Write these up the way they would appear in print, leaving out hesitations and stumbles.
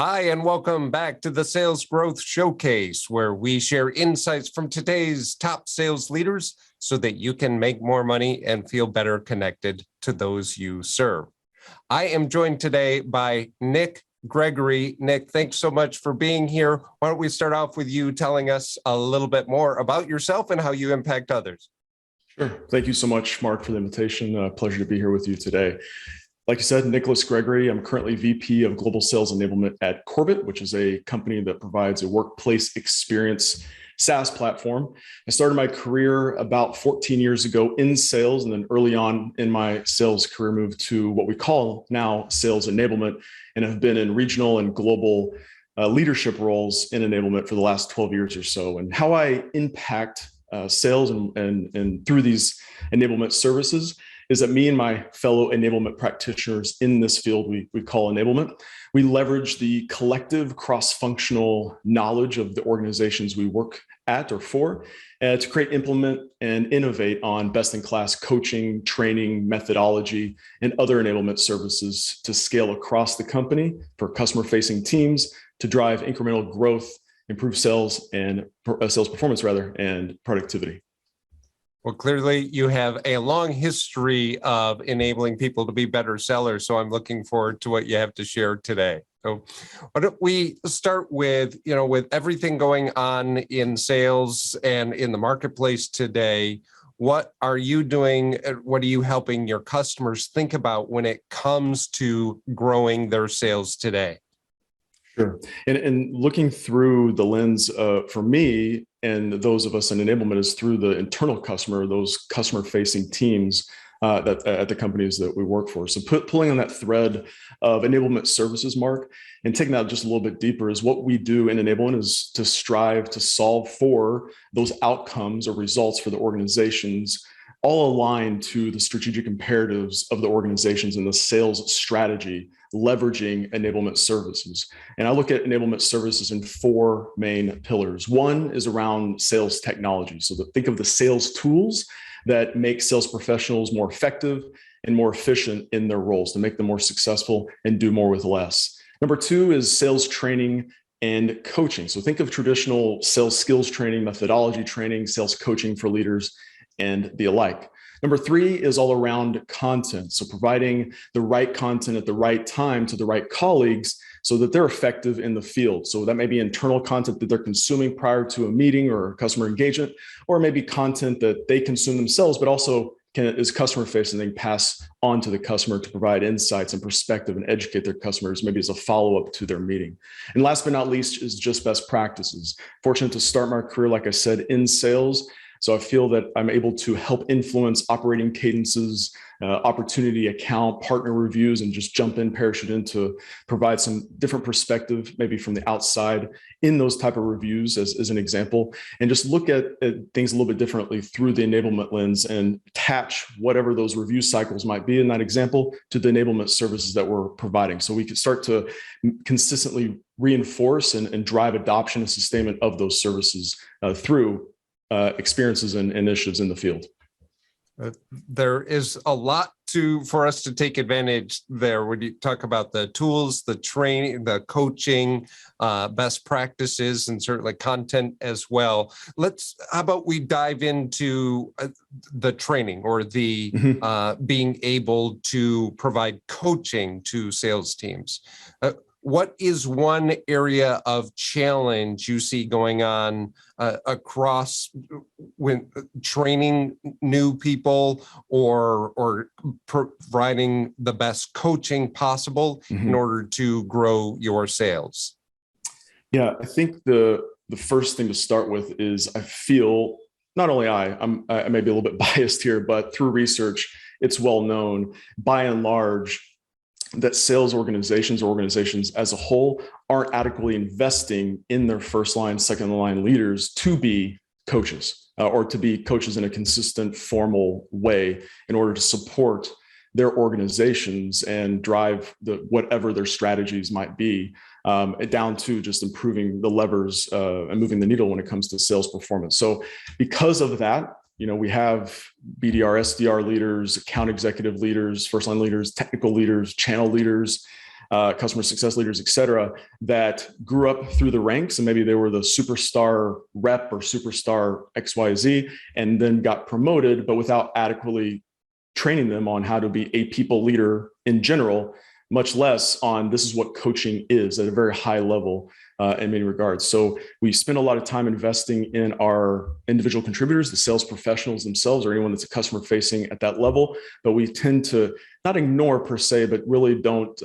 Hi, and welcome back to the Sales Growth Showcase, where we share insights from today's top sales leaders so that you can make more money and feel better connected to those you serve. I am joined today by Nick Gregory. Nick, thanks so much for being here. Why don't we start off with you telling us a little bit more about yourself and how you impact others? Sure. Thank you so much, Mark, for the invitation. Pleasure to be here with you today. Like you said, Nicholas Gregory. I'm currently VP of Global Sales Enablement at Corbett, which is a company that provides a workplace experience SaaS platform. I started my career about 14 years ago in sales, and then early on in my sales career moved to what we call now sales enablement, and have been in regional and global leadership roles in enablement for the last 12 years or so. And how I impact sales and through these enablement services is that me and my fellow enablement practitioners in this field we call enablement, we leverage the collective cross-functional knowledge of the organizations we work at or for to create, implement, and innovate on best-in-class coaching, training, methodology, and other enablement services to scale across the company for customer-facing teams to drive incremental growth, improve sales and sales performance and productivity. Well, clearly you have a long history of enabling people to be better sellers, so I'm looking forward to what you have to share today. So why don't we start with, with everything going on in sales and in the marketplace today, what are you doing? What are you helping your customers think about when it comes to growing their sales today? Sure. And looking through the lens for me and those of us in enablement is through the internal customer, those customer-facing teams that at the companies that we work for. So pulling on that thread of enablement services, Mark, and taking that just a little bit deeper is what we do in enablement is to strive to solve for those outcomes or results for the organizations, all aligned to the strategic imperatives of the organizations and the sales strategy, leveraging enablement services. And I look at enablement services in four main pillars. One is around sales technology. So think of the sales tools that make sales professionals more effective and more efficient in their roles to make them more successful and do more with less. Number two is sales training and coaching. So think of traditional sales skills training, methodology training, sales coaching for leaders, and the alike. Number three is all around content. So providing the right content at the right time to the right colleagues so that they're effective in the field. So that may be internal content that they're consuming prior to a meeting or customer engagement, or maybe content that they consume themselves, but also is customer facing, they pass on to the customer to provide insights and perspective and educate their customers, maybe as a follow-up to their meeting. And last but not least is just best practices. Fortunate to start my career, like I said, in sales. So I feel that I'm able to help influence operating cadences, opportunity account, partner reviews, and just jump in, parachute in to provide some different perspective, maybe from the outside in those type of reviews as an example, and just look at things a little bit differently through the enablement lens and attach whatever those review cycles might be in that example to the enablement services that we're providing. So we can start to consistently reinforce and drive adoption and sustainment of those services through experiences and initiatives in the field. There is a lot for us to take advantage there when you talk about the tools, the training, the coaching, best practices, and certainly content as well. How about we dive into the training or the being able to provide coaching to sales teams. What is one area of challenge you see going on across when training new people or providing the best coaching possible in order to grow your sales? Yeah, I think the first thing to start with is I feel, not only I may be a little bit biased here, but through research, it's well known by and large that sales organizations as a whole aren't adequately investing in their first line, second line leaders to be coaches or to be coaches in a consistent, formal way in order to support their organizations and drive whatever their strategies might be down to just improving the levers and moving the needle when it comes to sales performance. So because of that, we have BDR, SDR leaders, account executive leaders, first line leaders, technical leaders, channel leaders, customer success leaders, et cetera, that grew up through the ranks, and maybe they were the superstar rep or superstar XYZ, and then got promoted, but without adequately training them on how to be a people leader in general, much less on this is what coaching is at a very high level in many regards. So we spend a lot of time investing in our individual contributors, the sales professionals themselves, or anyone that's a customer facing at that level. But we tend to not ignore per se, but really don't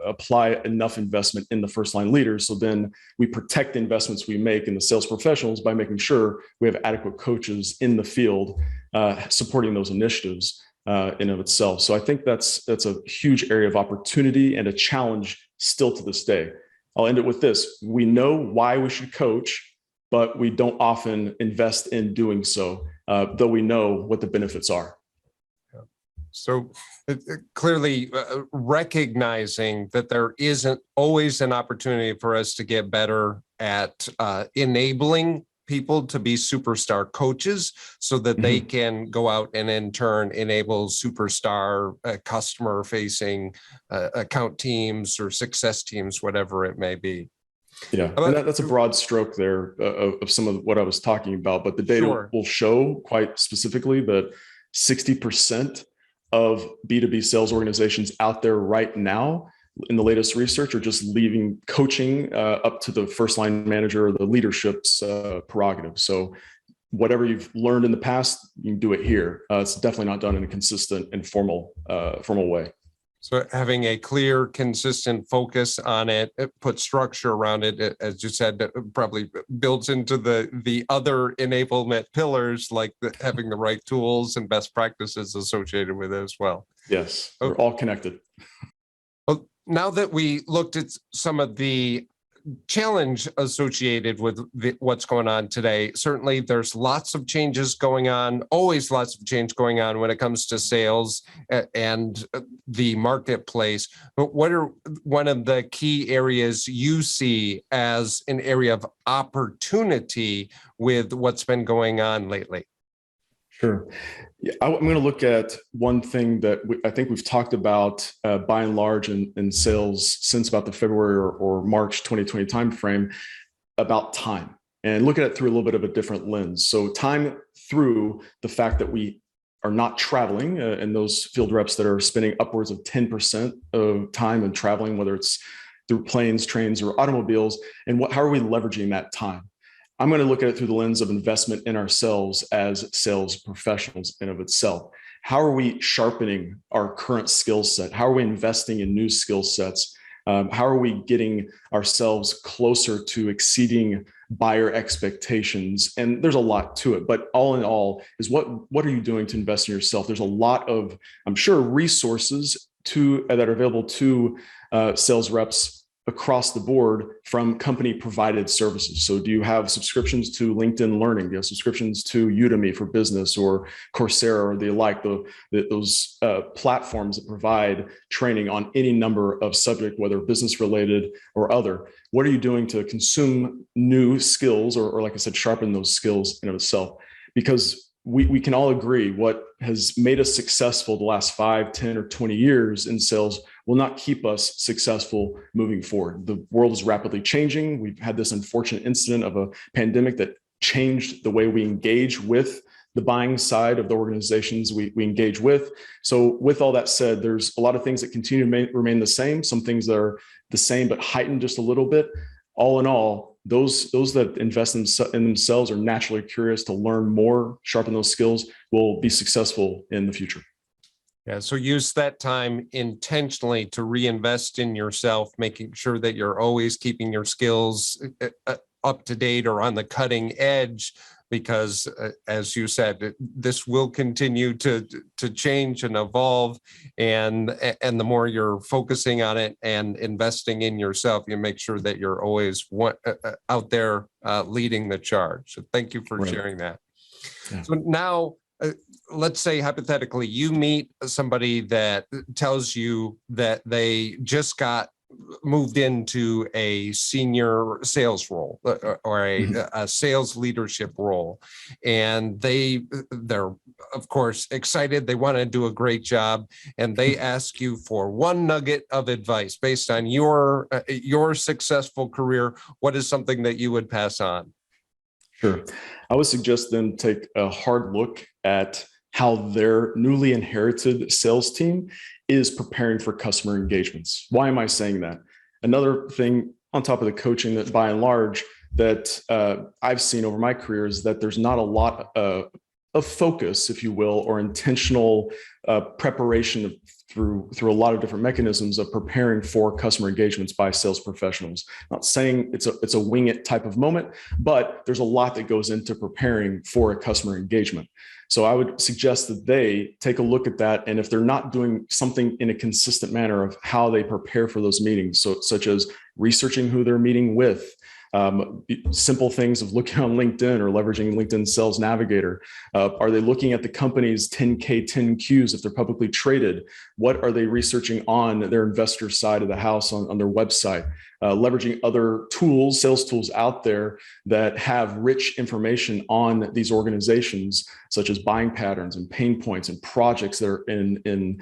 apply enough investment in the first line leaders. So then we protect the investments we make in the sales professionals by making sure we have adequate coaches in the field supporting those initiatives in of itself. So I think that's a huge area of opportunity and a challenge still to this day. I'll end it with this. We know why we should coach, but we don't often invest in doing so, though we know what the benefits are. So clearly recognizing that there isn't always an opportunity for us to get better at enabling people to be superstar coaches so that they can go out and in turn enable superstar customer facing account teams or success teams, whatever it may be. Yeah, and that's a broad stroke there of some of what I was talking about, but the data will show quite specifically that 60% of B2B sales organizations out there right now in the latest research are just leaving coaching up to the first line manager or the leadership's prerogative. So whatever you've learned in the past, you can do it here. It's definitely not done in a consistent and formal way. So having a clear, consistent focus on it, put structure around it, as you said, probably builds into the other enablement pillars, like having the right tools and best practices associated with it as well. Yes, we're all connected. Well, now that we looked at some of the challenge associated with what's going on today, certainly there's lots of changes going on, always lots of change going on when it comes to sales and the marketplace. But what are one of the key areas you see as an area of opportunity with what's been going on lately? Sure. Yeah, I'm going to look at one thing that I think we've talked about by and large in sales since about the February or March 2020 timeframe about time, and look at it through a little bit of a different lens. So time through the fact that we are not traveling, and those field reps that are spending upwards of 10% of time in traveling, whether it's through planes, trains, or automobiles, and how are we leveraging that time? I'm going to look at it through the lens of investment in ourselves as sales professionals in of itself. How are we sharpening our current skill set? How are we investing in new skill sets? How are we getting ourselves closer to exceeding buyer expectations? And there's a lot to it, but all in all is what are you doing to invest in yourself? There's a lot of, I'm sure, resources that are available to sales reps across the board from company provided services. So do you have subscriptions to LinkedIn Learning? Do you have subscriptions to Udemy for business or Coursera or the like, those platforms that provide training on any number of subject, whether business related or other? What are you doing to consume new skills or like I said, sharpen those skills in of itself? Because we can all agree what has made us successful the last 5, 10, or 20 years in sales will not keep us successful moving forward. The world is rapidly changing. We've had this unfortunate incident of a pandemic that changed the way we engage with the buying side of the organizations we engage with. So with all that said, there's a lot of things that continue to remain the same, some things that are the same but heightened just a little bit. All in all, those that invest in themselves are naturally curious to learn more, sharpen those skills, will be successful in the future. Yeah, so use that time intentionally to reinvest in yourself, making sure that you're always keeping your skills up to date or on the cutting edge, because as you said, this will continue to change and evolve, and the more you're focusing on it and investing in yourself, you make sure that you're always out there leading the charge. So thank you for sharing that. Yeah. So now, let's say hypothetically, you meet somebody that tells you that they just got moved into a senior sales role or a sales leadership role, and they're of course excited. They want to do a great job, and they ask you for one nugget of advice based on your successful career. What is something that you would pass on? Sure. I would suggest them take a hard look at how their newly inherited sales team is preparing for customer engagements. Why am I saying that? Another thing on top of the coaching that by and large that I've seen over my career is that there's not a lot of focus, if you will, or intentional preparation through a lot of different mechanisms of preparing for customer engagements by sales professionals. Not saying it's a wing it type of moment, but there's a lot that goes into preparing for a customer engagement. So I would suggest that they take a look at that, and if they're not doing something in a consistent manner of how they prepare for those meetings, so such as researching who they're meeting with, simple things of looking on LinkedIn or leveraging LinkedIn Sales Navigator. Are they looking at the company's 10K, 10Qs if they're publicly traded? What are they researching on their investor side of the house on their website? Leveraging other tools, sales tools out there that have rich information on these organizations, such as buying patterns and pain points and projects that are in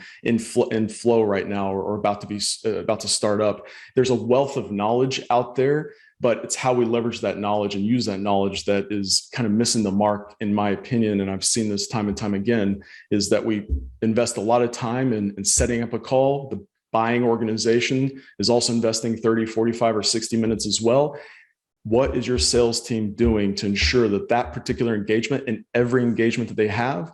flow right now or about to start up. There's a wealth of knowledge out there, but it's how we leverage that knowledge and use that knowledge that is kind of missing the mark, in my opinion. And I've seen this time and time again, is that we invest a lot of time in setting up a call. The buying organization is also investing 30, 45, or 60 minutes as well. What is your sales team doing to ensure that that particular engagement and every engagement that they have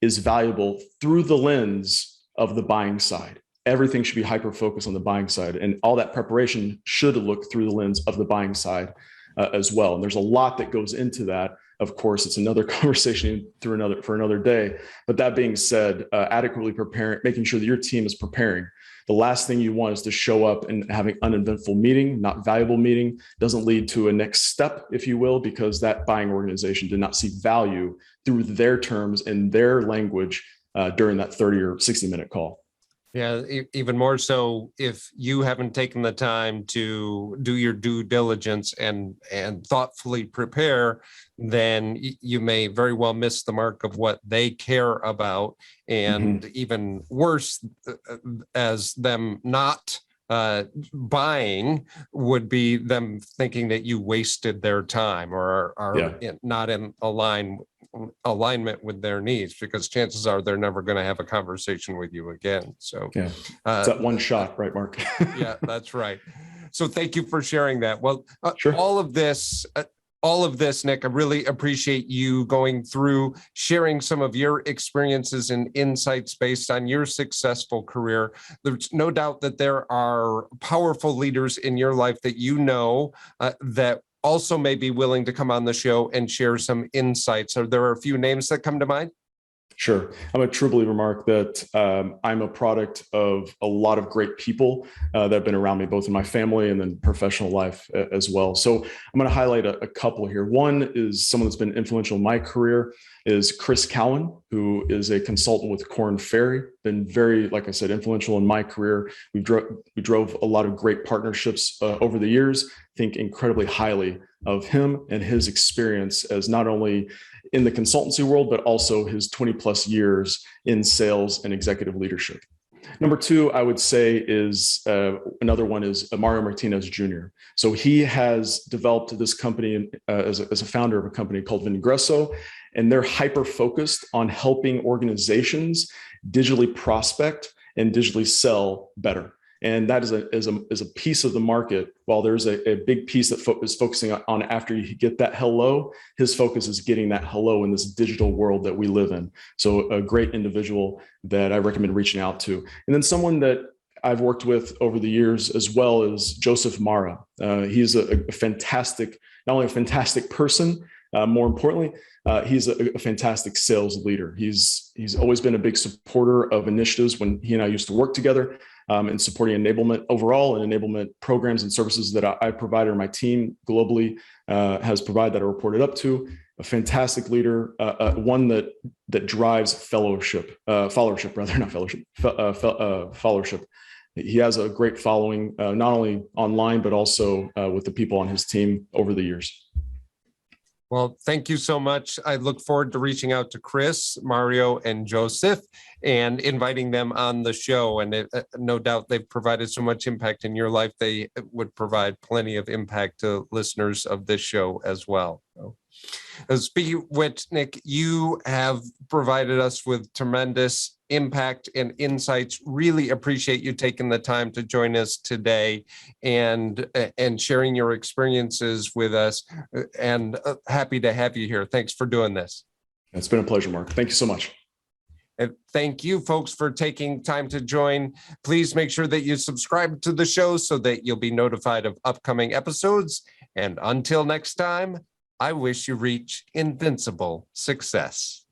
is valuable through the lens of the buying side? Everything should be hyper-focused on the buying side, and all that preparation should look through the lens of the buying side as well. And there's a lot that goes into that. Of course, it's another conversation for another day. But that being said, adequately preparing, making sure that your team is preparing. The last thing you want is to show up and having uneventful meeting, not valuable meeting, doesn't lead to a next step, if you will, because that buying organization did not see value through their terms and their language during that 30 or 60-minute call. Yeah, even more so if you haven't taken the time to do your due diligence and thoughtfully prepare, then you may very well miss the mark of what they care about. And even worse, as them not buying would be them thinking that you wasted their time or are not in alignment with their needs, because chances are they're never going to have a conversation with you again. So it's that one shot, right, Mark? Yeah, that's right. So thank you for sharing that. Well, sure. all of this, Nick, I really appreciate you going through, sharing some of your experiences and insights based on your successful career. There's no doubt that there are powerful leaders in your life that you know that also may be willing to come on the show and share some insights. Are there a few names that come to mind? Sure. I'm a true believer, Mark, that I'm a product of a lot of great people that have been around me, both in my family and then professional life as well. So I'm going to highlight a couple here. One is someone that's been influential in my career is Chris Cowan, who is a consultant with Korn Ferry, been very, like I said, influential in my career. We drove a lot of great partnerships over the years. Think incredibly highly of him and his experience as not only in the consultancy world, but also his 20 plus years in sales and executive leadership. Number two, I would say is another one is Amario Martinez Jr. So he has developed this company as a founder of a company called Vingresso, and they're hyper-focused on helping organizations digitally prospect and digitally sell better. And that is a piece of the market. While there's a big piece that is focusing on after you get that hello, his focus is getting that hello in this digital world that we live in. So a great individual that I recommend reaching out to. And then someone that I've worked with over the years as well is Joseph Mara. He's a fantastic, not only a fantastic person, more importantly, he's a fantastic sales leader. He's always been a big supporter of initiatives when he and I used to work together. And supporting enablement overall and enablement programs and services that I provide or my team globally has provided that I reported up to. A fantastic leader, one that drives followership. he has a great following, not only online, but also with the people on his team over the years. Well, thank you so much. I look forward to reaching out to Chris, Mario, and Joseph and inviting them on the show. And no doubt they've provided so much impact in your life. They would provide plenty of impact to listeners of this show as well. So, speaking of which, Nick, you have provided us with tremendous impact and insights. Really appreciate you taking the time to join us today and sharing your experiences with us, and happy to have you here. Thanks for doing this. It's been a pleasure, Mark. Thank you so much. And thank you, folks, for taking time to join. Please make sure that you subscribe to the show so that you'll be notified of upcoming episodes. And until next time, I wish you reach invincible success.